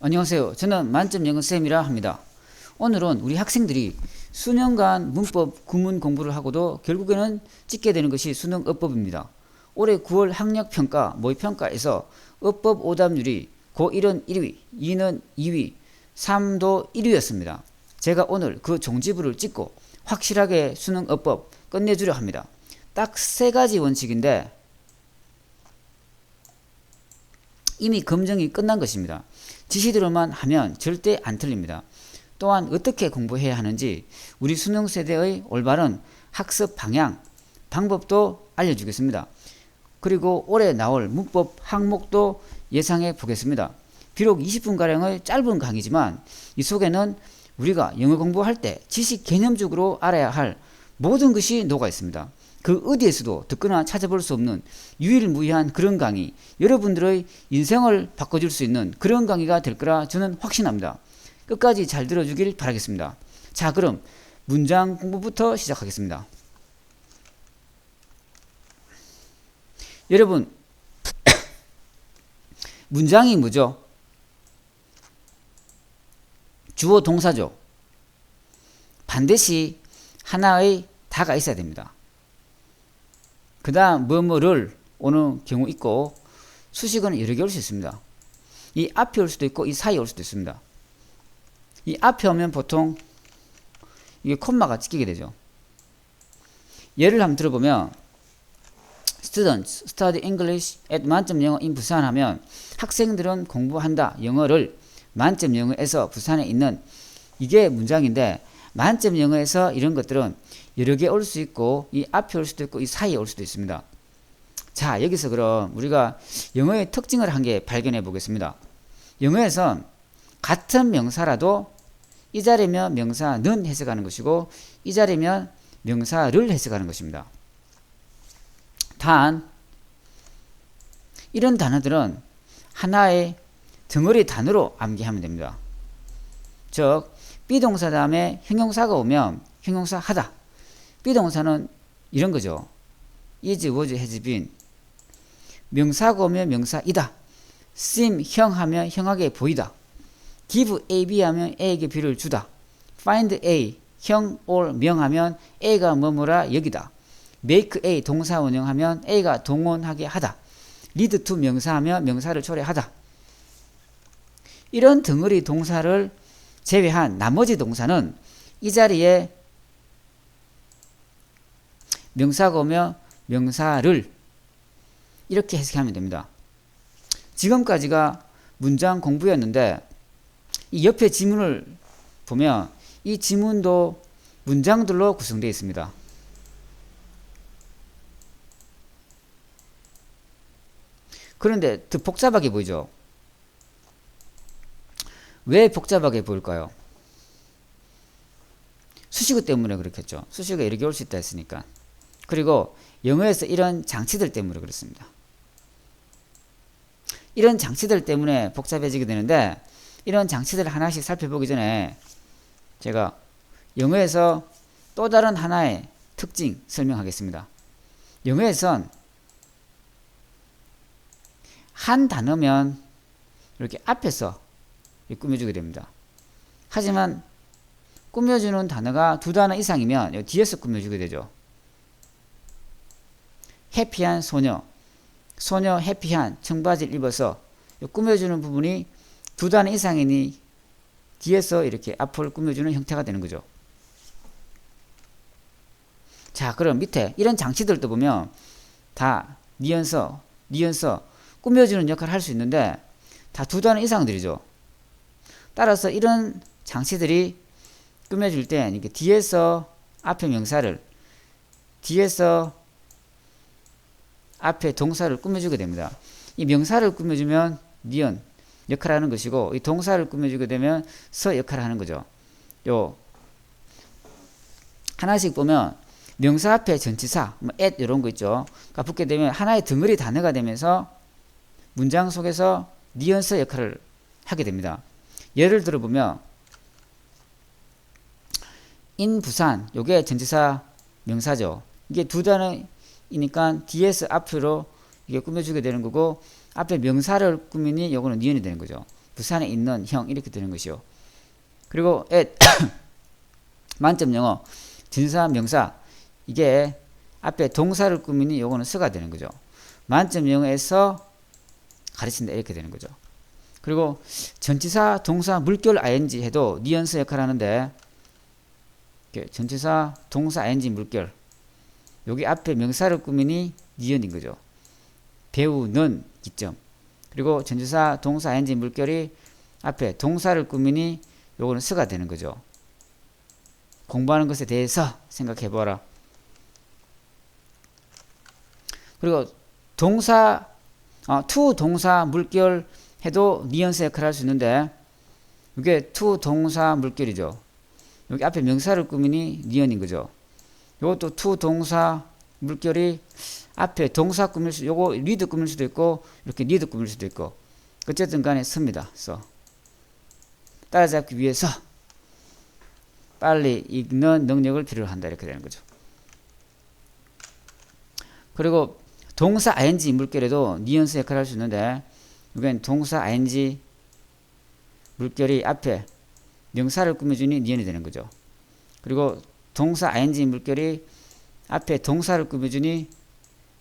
안녕하세요. 저는 만점 영어쌤이라 합니다. 오늘은 우리 학생들이 수년간 문법 구문 공부를 하고도 결국에는 찍게 되는 것이 수능 어법입니다. 올해 9월 학력평가 모의평가에서 어법 오답률이 고1은 1위, 2는 2위, 3도 1위였습니다. 제가 오늘 그 종지부를 찍고 확실하게 수능 어법 끝내주려 합니다. 딱 세 가지 원칙인데 이미 검증이 끝난 것입니다. 지시대로만 하면 절대 안 틀립니다. 또한 어떻게 공부해야 하는지 우리 수능 세대의 올바른 학습 방향, 방법도 알려주겠습니다. 그리고 올해 나올 문법 항목도 예상해 보겠습니다. 비록 20분가량의 짧은 강의지만 이 속에는 우리가 영어 공부할 때 지식 개념적으로 알아야 할 모든 것이 녹아 있습니다. 그 어디에서도 듣거나 찾아볼 수 없는 유일무이한 그런 강의, 여러분들의 인생을 바꿔줄 수 있는 그런 강의가 될 거라 저는 확신합니다. 끝까지 잘 들어주길 바라겠습니다. 자, 그럼 문장 공부부터 시작하겠습니다. 여러분, 문장이 뭐죠? 주어 동사죠. 반드시 하나의 다가 있어야 됩니다. 그 다음 뭐뭐를 오는 경우 있고 수식어는 여러 개 올 수 있습니다. 이 앞에 올 수도 있고 이 사이에 올 수도 있습니다. 이 앞에 오면 보통 이게 콤마가 찍히게 되죠. 예를 한번 들어보면 Students study English at 만점 영어 in 부산 하면 학생들은 공부한다 영어를 만점 영어에서 부산에 있는 이게 문장인데 만점 영어에서 이런 것들은 여러 개 올 수 있고 이 앞에 올 수도 있고 이 사이에 올 수도 있습니다. 자, 여기서 그럼 우리가 영어의 특징을 한 개 발견해 보겠습니다. 영어에선 같은 명사라도 이 자리면 명사는 해석하는 것이고 이 자리면 명사를 해석하는 것입니다. 단 이런 단어들은 하나의 덩어리 단어로 암기하면 됩니다. 즉 비동사 다음에 형용사가 오면 형용사 하다. 비동사는 이런 거죠. is, was, has been. 명사가 오면 명사이다. seem, 형 하면 형하게 보이다. give A, B 하면 A에게 B를 주다. find A, 형, or, 명 하면 A가 뭐뭐라 여기다. make A, 동사 원형하면 A가 동원하게 하다. lead to 명사 하면 명사를 초래하다. 이런 덩어리 동사를 제외한 나머지 동사는 이 자리에 명사가 오면 명사를 이렇게 해석하면 됩니다. 지금까지가 문장 공부였는데 이 옆에 지문을 보면 이 지문도 문장들로 구성되어 있습니다. 그런데 더 복잡하게 보이죠? 왜 복잡하게 보일까요? 수식어 때문에 그렇겠죠. 수식어가 여러 개 올 수 있다 했으니까. 그리고 영어에서 이런 장치들 때문에 그렇습니다. 이런 장치들 때문에 복잡해지게 되는데 이런 장치들을 하나씩 살펴보기 전에 제가 영어에서 또 다른 하나의 특징 설명하겠습니다. 영어에선 한 단어면 이렇게 앞에서 꾸며주게 됩니다. 하지만 꾸며주는 단어가 두 단어 이상이면 뒤에서 꾸며주게 되죠. 해피한 소녀, 소녀 해피한 청바지를 입어서 꾸며주는 부분이 두 단어 이상이니 뒤에서 이렇게 앞을 꾸며주는 형태가 되는 거죠. 자, 그럼 밑에 이런 장치들도 보면 다 뉘언서 꾸며주는 역할을 할 수 있는데 다 두 단어 이상들이죠. 따라서 이런 장치들이 꾸며줄 때 이렇게 뒤에서 앞에 명사를 뒤에서 앞에 동사를 꾸며주게 됩니다. 이 명사를 꾸며주면 니은 역할을 하는 것이고 이 동사를 꾸며주게 되면 서 역할을 하는 거죠. 요 하나씩 보면 명사 앞에 전치사, at 이런 거 있죠. 그러니까 붙게 되면 하나의 덩어리 단어가 되면서 문장 속에서 니은서 역할을 하게 됩니다. 예를 들어보면 in 부산 요게 전치사 명사죠. 이게 두 단어이니까 뒤에서 앞으로 이게 꾸며주게 되는 거고 앞에 명사를 꾸미니 요거는 니은이 되는 거죠. 부산에 있는 형 이렇게 되는 것이요. 그리고 만점 영어 전치사 명사 이게 앞에 동사를 꾸미니 요거는 서가 되는 거죠. 만점 영어에서 가르친다 이렇게 되는 거죠. 그리고 전치사 동사 물결 ing 해도 뉘앙스 역할을 하는데 전치사 동사 ing 물결 여기 앞에 명사를 꾸미니 니은인 거죠. 배우는 기점. 그리고 전치사 동사 ing 물결이 앞에 동사를 꾸미니 요거는 서가 되는 거죠. 공부하는 것에 대해서 생각해 보라. 그리고 동사 to 동사 물결 해도 뉘앙스 역할을 할 수 있는데 이게 to 동사 물결이죠. 여기 앞에 명사를 꾸미니 니은인 거죠. 요것도 to 동사 물결이 앞에 동사 꾸밀 수, 요거 리드 꾸밀 수도 있고 이렇게 리드 꾸밀 수도 있고 어쨌든 간에 씁니다. 따라잡기 위해서 빨리 읽는 능력을 필요로 한다 이렇게 되는 거죠. 그리고 동사 ing 물결에도 뉘앙스 역할을 할 수 있는데 이건 동사 ing 물결이 앞에 명사를 꾸며주니 니은이 되는 거죠. 그리고 동사 ing 물결이 앞에 동사를 꾸며주니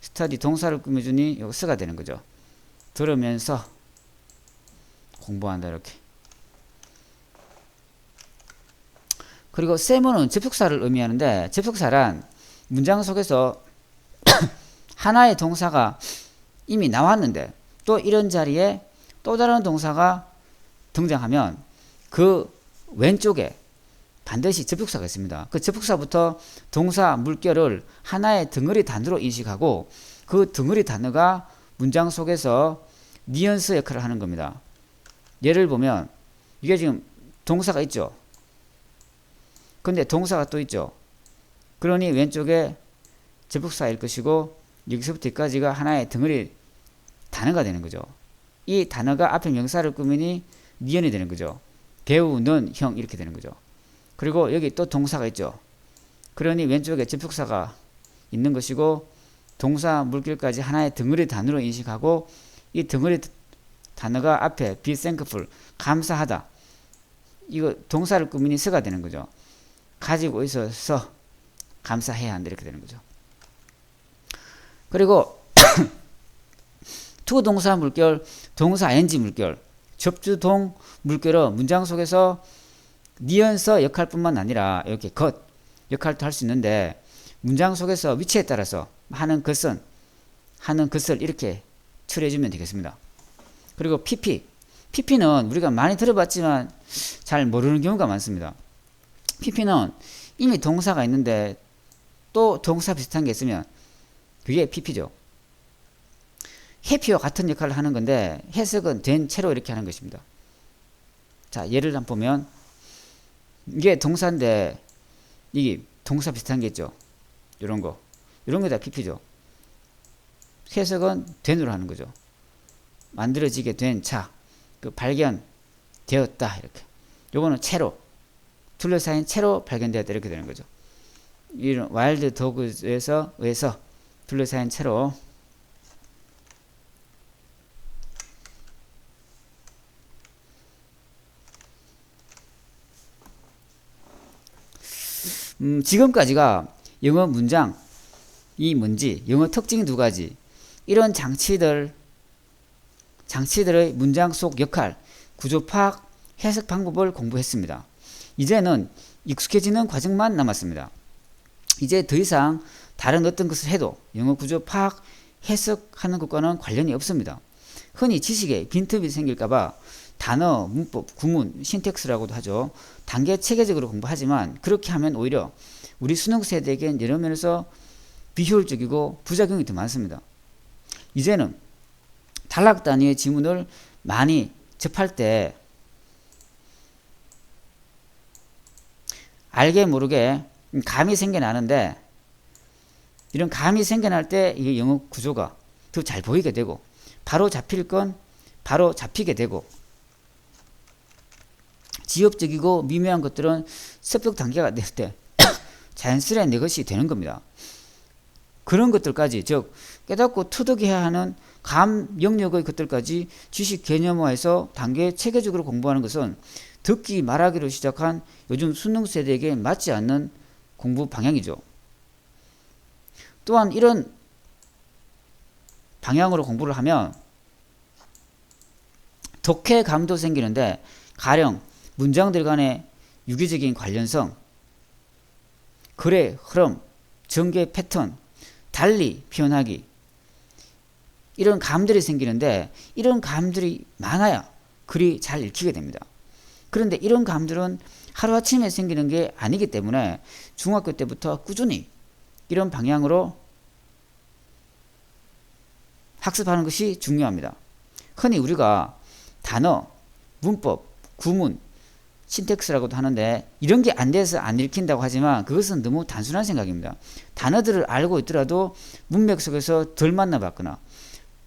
스터디 동사를 꾸며주니 요거 서가 되는 거죠. 들으면서 공부한다 이렇게. 그리고 세모는 접속사를 의미하는데 접속사란 문장 속에서 하나의 동사가 이미 나왔는데 또 이런 자리에 또 다른 동사가 등장하면 그 왼쪽에 반드시 접속사가 있습니다. 그 접속사부터 동사 물결을 하나의 덩어리 단어로 인식하고 그 덩어리 단어가 문장 속에서 뉘앙스 역할을 하는 겁니다. 예를 보면 이게 지금 동사가 있죠. 근데 동사가 또 있죠. 그러니 왼쪽에 접속사일 것이고 여기서부터 여기까지가 하나의 덩어리 단어가 되는 거죠. 이 단어가 앞에 명사를 꾸미니 니은이 되는 거죠. 배우는 형 이렇게 되는 거죠. 그리고 여기 또 동사가 있죠. 그러니 왼쪽에 접속사가 있는 것이고 동사 물결까지 하나의 덩어리 단어로 인식하고 이 덩어리 단어가 앞에 be thankful 감사하다 이거 동사를 꾸미니 서가 되는 거죠. 가지고 있어서 감사해야 한다 이렇게 되는 거죠. 그리고 to 동사 물결, 동사 ing 물결, 접주동 물결은 문장 속에서 뉘앙스 역할뿐만 아니라 이렇게 것 역할도 할 수 있는데 문장 속에서 위치에 따라서 하는 것을 이렇게 처리해주면 되겠습니다. 그리고 pp는 우리가 많이 들어봤지만 잘 모르는 경우가 많습니다. pp는 이미 동사가 있는데 또 동사 비슷한 게 있으면 그게 pp죠. 해피와 같은 역할을 하는 건데 해석은 된 채로 이렇게 하는 것입니다. 자, 예를 한번 보면 이게 동사인데 이게 동사 비슷한 게 있죠. 이런 거 다 pp죠. 해석은 된으로 하는 거죠. 만들어지게 된 차, 그 발견되었다 이렇게. 요거는 채로 둘러싸인 채로 발견되었다 이렇게 되는 거죠. 이런 와일드 도그에서 둘러싸인 채로 지금까지가 영어 문장 이 뭔지 영어 특징이 두 가지 이런 장치들의 문장 속 역할 구조 파악 해석 방법을 공부했습니다. 이제는 익숙해지는 과정만 남았습니다. 이제 더 이상 다른 어떤 것을 해도 영어 구조 파악 해석하는 것과는 관련이 없습니다. 흔히 지식에 빈틈이 생길까봐 단어, 문법, 구문, 신텍스라고도 하죠. 단계 체계적으로 공부하지만 그렇게 하면 오히려 우리 수능 세대에겐 여러 면에서 비효율적이고 부작용이 더 많습니다. 이제는 단락 단위의 지문을 많이 접할 때 알게 모르게 감이 생겨나는데 이런 감이 생겨날 때 이 영어 구조가 더 잘 보이게 되고 바로 잡힐 건 바로 잡히게 되고 지엽적이고 미묘한 것들은 습득 단계가 될 때 자연스레 내 것이 되는 겁니다. 그런 것들까지 즉 깨닫고 터득해야 하는 감 영역의 것들까지 지식 개념화해서 단계 체계적으로 공부하는 것은 듣기 말하기로 시작한 요즘 수능 세대에게 맞지 않는 공부 방향이죠. 또한 이런 방향으로 공부를 하면 독해감도 생기는데, 가령 문장들 간의 유기적인 관련성, 글의 흐름, 전개 패턴, 달리 표현하기, 이런 감들이 생기는데, 이런 감들이 많아야 글이 잘 읽히게 됩니다. 그런데 이런 감들은 하루아침에 생기는 게 아니기 때문에 중학교 때부터 꾸준히 이런 방향으로 학습하는 것이 중요합니다. 흔히 우리가 단어, 문법, 구문, 신텍스라고도 하는데, 이런 게 안 돼서 안 읽힌다고 하지만 그것은 너무 단순한 생각입니다. 단어들을 알고 있더라도 문맥 속에서 덜 만나봤거나,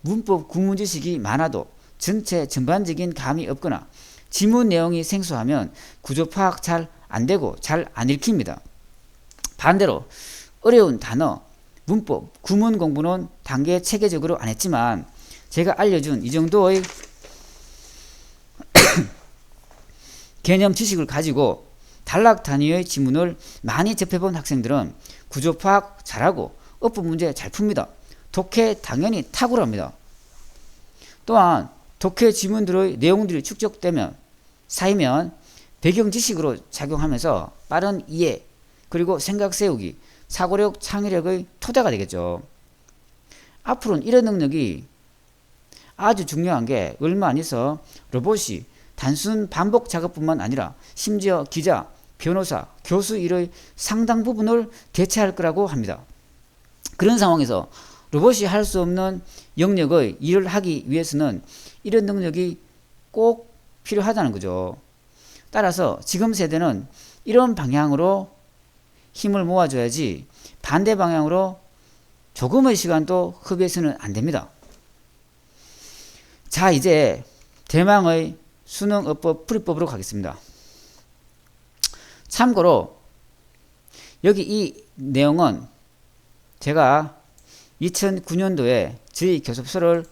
문법 구문 지식이 많아도 전체 전반적인 감이 없거나, 지문 내용이 생소하면 구조 파악 잘 안 되고 잘 안 읽힙니다. 반대로 어려운 단어, 문법, 구문 공부는 단계 체계적으로 안 했지만 제가 알려준 이 정도의 개념 지식을 가지고 단락 단위의 지문을 많이 접해본 학생들은 구조 파악 잘하고 어법 문제 잘 풉니다. 독해 당연히 탁월합니다. 또한 독해 지문들의 내용들이 축적되면 쌓이면 배경 지식으로 작용하면서 빠른 이해, 그리고 생각 세우기, 사고력, 창의력의 토대가 되겠죠. 앞으로는 이런 능력이 아주 중요한 게 얼마 안 있어 로봇이 단순 반복 작업뿐만 아니라 심지어 기자, 변호사, 교수 일의 상당 부분을 대체할 거라고 합니다. 그런 상황에서 로봇이 할 수 없는 영역의 일을 하기 위해서는 이런 능력이 꼭 필요하다는 거죠. 따라서 지금 세대는 이런 방향으로 힘을 모아줘야지 반대 방향으로 조금의 시간도 허비해서는 안 됩니다. 자, 이제 대망의 수능어법 풀이법으로 가겠습니다. 참고로 여기 이 내용은 제가 2009년도에 저희 교습서를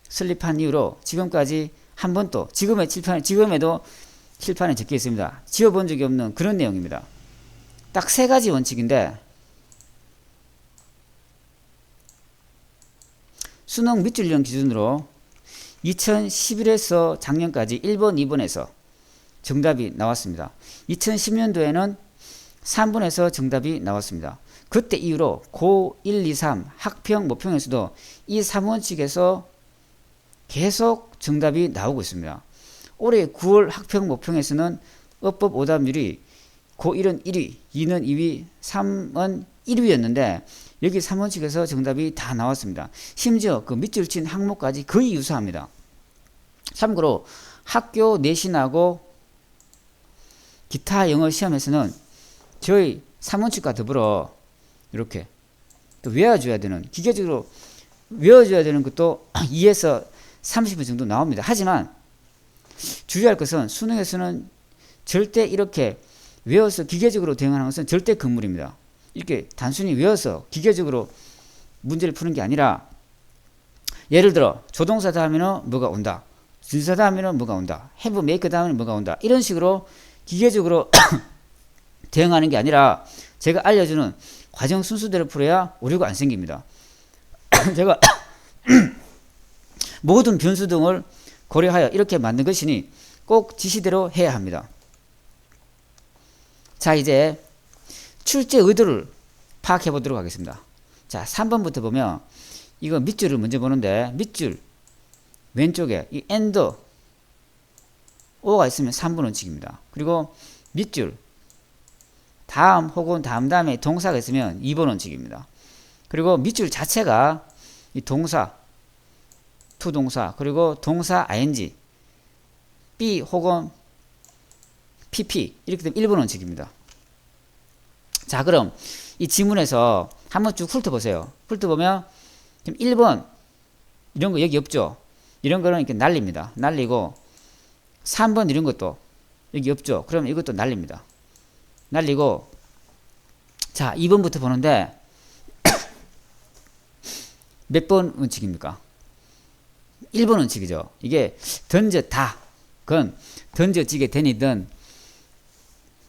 설립한 이후로 지금까지 한 번도 지금에도 칠판에 적혀 있습니다. 지워본 적이 없는 그런 내용입니다. 딱 세 가지 원칙인데, 수능 밑줄령 기준으로 2011에서 작년까지 1번, 2번에서 정답이 나왔습니다. 2010년도에는 3번에서 정답이 나왔습니다. 그때 이후로 고 1, 2, 3 학평, 모평에서도 이 3원칙에서 계속 정답이 나오고 있습니다. 올해 9월 학평, 모평에서는 어법 오답률이 고 1은 1위, 2는 2위, 3은 1위였는데 여기 3원칙에서 정답이 다 나왔습니다. 심지어 그 밑줄 친 항목까지 거의 유사합니다. 참고로 학교 내신하고 기타 영어 시험에서는 저희 3원칙과 더불어 이렇게 또 외워줘야 되는, 기계적으로 외워줘야 되는 것도 2에서 30분 정도 나옵니다. 하지만 주의할 것은 수능에서는 절대 이렇게 외워서 기계적으로 대응하는 것은 절대 금물입니다. 이렇게 단순히 외워서 기계적으로 문제를 푸는 게 아니라, 예를 들어 조동사 다음에는 뭐가 온다, 진사 다음에는 뭐가 온다, have, make 다음에는 뭐가 온다, 이런 식으로 기계적으로 대응하는 게 아니라 제가 알려주는 과정 순서대로 풀어야 오류가 안 생깁니다. 제가 모든 변수 등을 고려하여 이렇게 만든 것이니 꼭 지시대로 해야 합니다. 자, 이제 출제 의도를 파악해 보도록 하겠습니다. 자, 3번부터 보면 이거 밑줄을 먼저 보는데, 밑줄 왼쪽에 이 and o가 있으면 3번 원칙입니다. 그리고 밑줄 다음 혹은 다음에 동사가 있으면 2번 원칙입니다. 그리고 밑줄 자체가 이 동사, 투동사, 그리고 동사 ing, be 혹은 pp 이렇게 되면 1번 원칙입니다. 자, 그럼 이 지문에서 한번 쭉 훑어보세요. 훑어보면 지금 1번 이런 거 여기 없죠. 이런 거는 이렇게 날립니다. 날리고 3번 이런 것도 여기 없죠. 그러면 이것도 날립니다. 날리고, 자, 2번부터 보는데 몇 번 원칙입니까? 1번 원칙이죠. 이게 던졌다. 그건 던져지게 되니든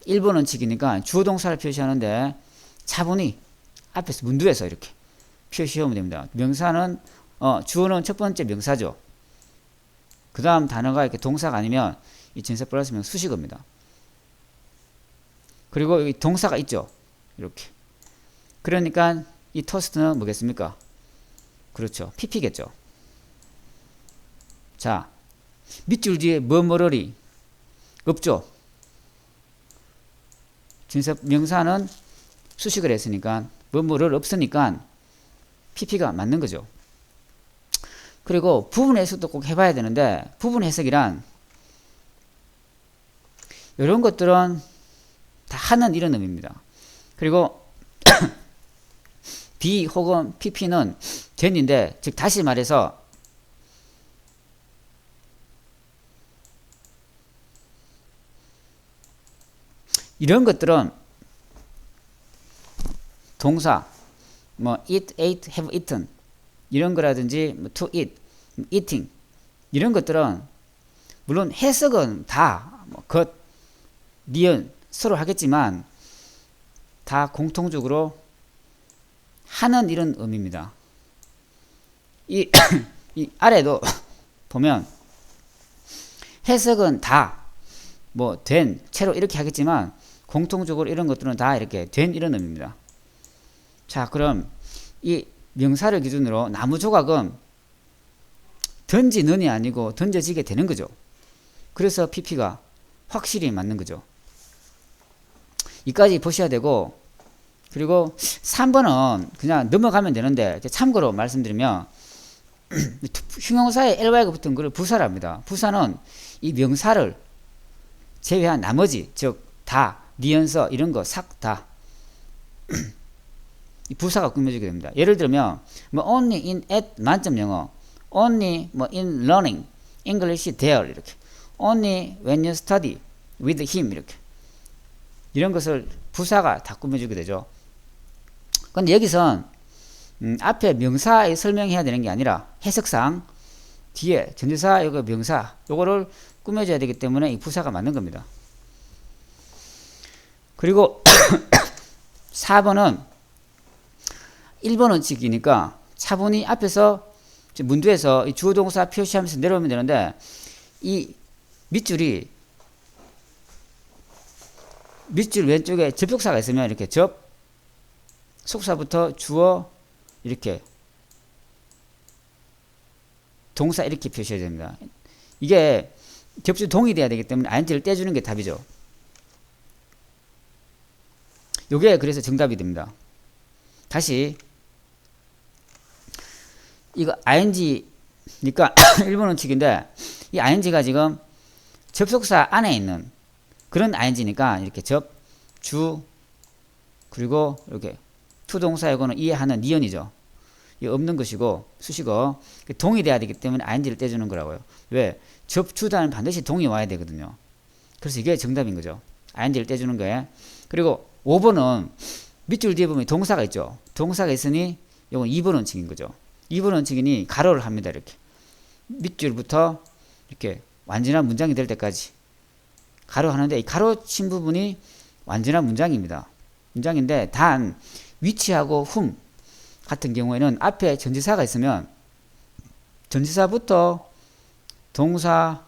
1번 원칙이니까 주어 동사를 표시하는데 차분히 앞에서 문두에서 이렇게 표시하면 됩니다. 명사는 주어는 첫 번째 명사죠. 그 다음 단어가 이렇게 동사가 아니면 이 전세 플러스 명 수식어입니다. 그리고 여기 동사가 있죠. 이렇게. 그러니까 이 토스트는 뭐겠습니까? 그렇죠. PP겠죠. 자, 밑줄 뒤에 뭐뭐러리 없죠. 전세 명사는 수식을 했으니까 뭐뭐를 없으니까 PP가 맞는 거죠. 그리고 부분 해석도 꼭 해봐야 되는데 부분 해석이란 이런 것들은 다 하는 이런 의미입니다. 그리고 B 혹은 PP는 된인데 즉 다시 말해서 이런 것들은 동사 뭐 eat, ate, have eaten 이런 거라든지 뭐 to eat, eating 이런 것들은 물론 해석은 다뭐 것, 니은 서로 하겠지만 다 공통적으로 하는 이런 의미입니다. 이 아래도 보면 해석은 다 뭐 된, 채로 이렇게 하겠지만 공통적으로 이런 것들은 다 이렇게 된 이런 의미입니다. 자, 그럼 이 명사를 기준으로 나무 조각은 던지는이 아니고 던져지게 되는 거죠. 그래서 PP가 확실히 맞는 거죠. 이까지 보셔야 되고, 그리고 3번은 그냥 넘어가면 되는데 참고로 말씀드리면 형용사에 ly가 붙은 것을 부사를 합니다. 부사는 이 명사를 제외한 나머지 즉 다, 니은서 이런 거 싹 다 이 부사가 꾸며지게 됩니다. 예를 들면 뭐 only in at 만점 영어, only 뭐 in learning English there 이렇게, only when you study with him 이렇게 이런 것을 부사가 다 꾸며주게 되죠. 근데 여기선 앞에 명사에 설명해야 되는 게 아니라 해석상 뒤에 전치사 이거 명사 요거를 꾸며줘야 되기 때문에 이 부사가 맞는 겁니다. 그리고 4번은 1번 원칙이니까 차분히 앞에서 문두에서 이 주어동사 표시하면서 내려오면 되는데 이 밑줄 왼쪽에 접속사가 있으면 이렇게 속사부터 주어 이렇게 동사 이렇게 표시해야 됩니다. 이게 접수 동의돼야 되기 때문에 ing를 떼주는 게 답이죠. 요게 그래서 정답이 됩니다. 다시 이거 ing니까 1번 원칙인데 이 ing가 지금 접속사 안에 있는 그런 ing니까 이렇게 주 그리고 이렇게 투동사 이거는 이해하는 니은이죠. 이 없는 것이고 수식어 동의돼야 되기 때문에 ing를 떼주는 거라고요. 왜? 접주단은 반드시 동의 와야 되거든요. 그래서 이게 정답인 거죠. ing를 떼주는 거예요. 그리고 5번은 밑줄 뒤에 보면 동사가 있죠. 동사가 있으니 이건 2번 원칙인 거죠. 2번 원칙이니 가로를 합니다. 이렇게 밑줄부터 이렇게 완전한 문장이 될 때까지 가로 하는데 이 가로 친 부분이 완전한 문장입니다. 문장인데 단 위치하고 훔 같은 경우에는 앞에 전치사가 있으면 전치사부터 동사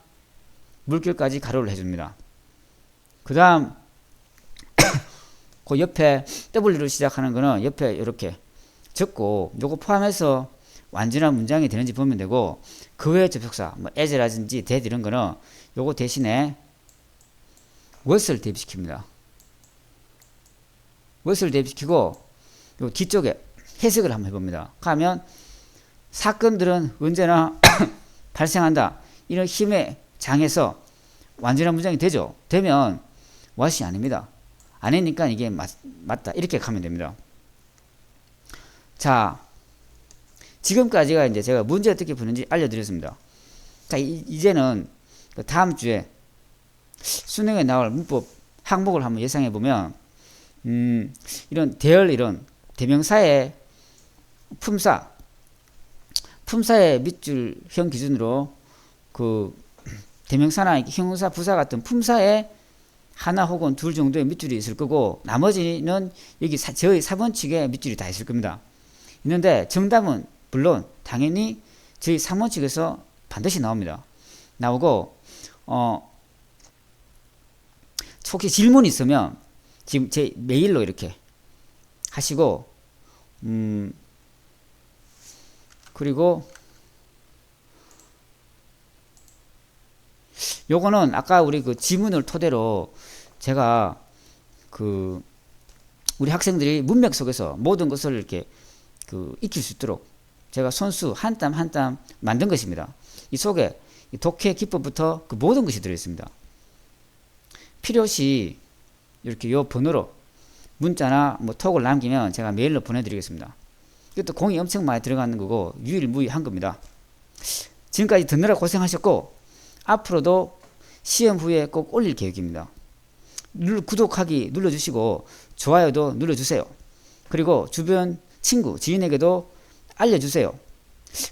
물결까지 가로를 해줍니다. 그 다음 그 옆에 W로 시작하는 거는 옆에 이렇게 적고 요거 포함해서 완전한 문장이 되는지 보면 되고 그 외의 접속사 뭐 as라든지 that 이런 거는 요거 대신에 what을 대입시킵니다. what을 대입시키고 요 뒤쪽에 해석을 한번 해봅니다. 하면 사건들은 언제나 발생한다. 이런 힘의 장에서 완전한 문장이 되죠. 되면 what이 아닙니다. 아니니까 이게 맞다. 이렇게 가면 됩니다. 자, 지금까지가 이제 제가 문제 어떻게 푸는지 알려드렸습니다. 자, 이제는 다음 주에 수능에 나올 문법 항목을 한번 예상해 보면, 이런 대열, 이런 대명사의 품사, 품사의 밑줄형 기준으로 그 대명사나 형용사, 부사 같은 품사에 하나 혹은 둘 정도의 밑줄이 있을 거고 나머지는 여기 저희 4번 측에 밑줄이 다 있을 겁니다. 있는데 정답은 물론 당연히 저희 3번 측에서 반드시 나옵니다. 나오고 혹시 질문이 있으면 지금 제 메일로 이렇게 하시고 그리고 요거는 아까 우리 그 지문을 토대로 제가 그 우리 학생들이 문맥 속에서 모든 것을 이렇게 그 익힐 수 있도록 제가 손수 한 땀 한 땀 만든 것입니다. 이 속에 독해 기법부터 그 모든 것이 들어있습니다. 필요시 이렇게 요 번호로 문자나 뭐 톡을 남기면 제가 메일로 보내드리겠습니다. 이것도 공이 엄청 많이 들어가는 거고 유일무이한 겁니다. 지금까지 듣느라 고생하셨고 앞으로도 시험 후에 꼭 올릴 계획입니다. 구독하기 눌러주시고 좋아요도 눌러주세요. 그리고 주변 친구, 지인에게도 알려주세요.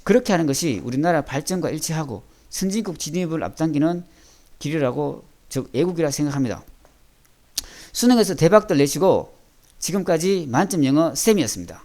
그렇게 하는 것이 우리나라 발전과 일치하고 선진국 진입을 앞당기는 길이라고 즉 애국이라 생각합니다. 수능에서 대박들 내시고 지금까지 만점 영어 쌤이었습니다.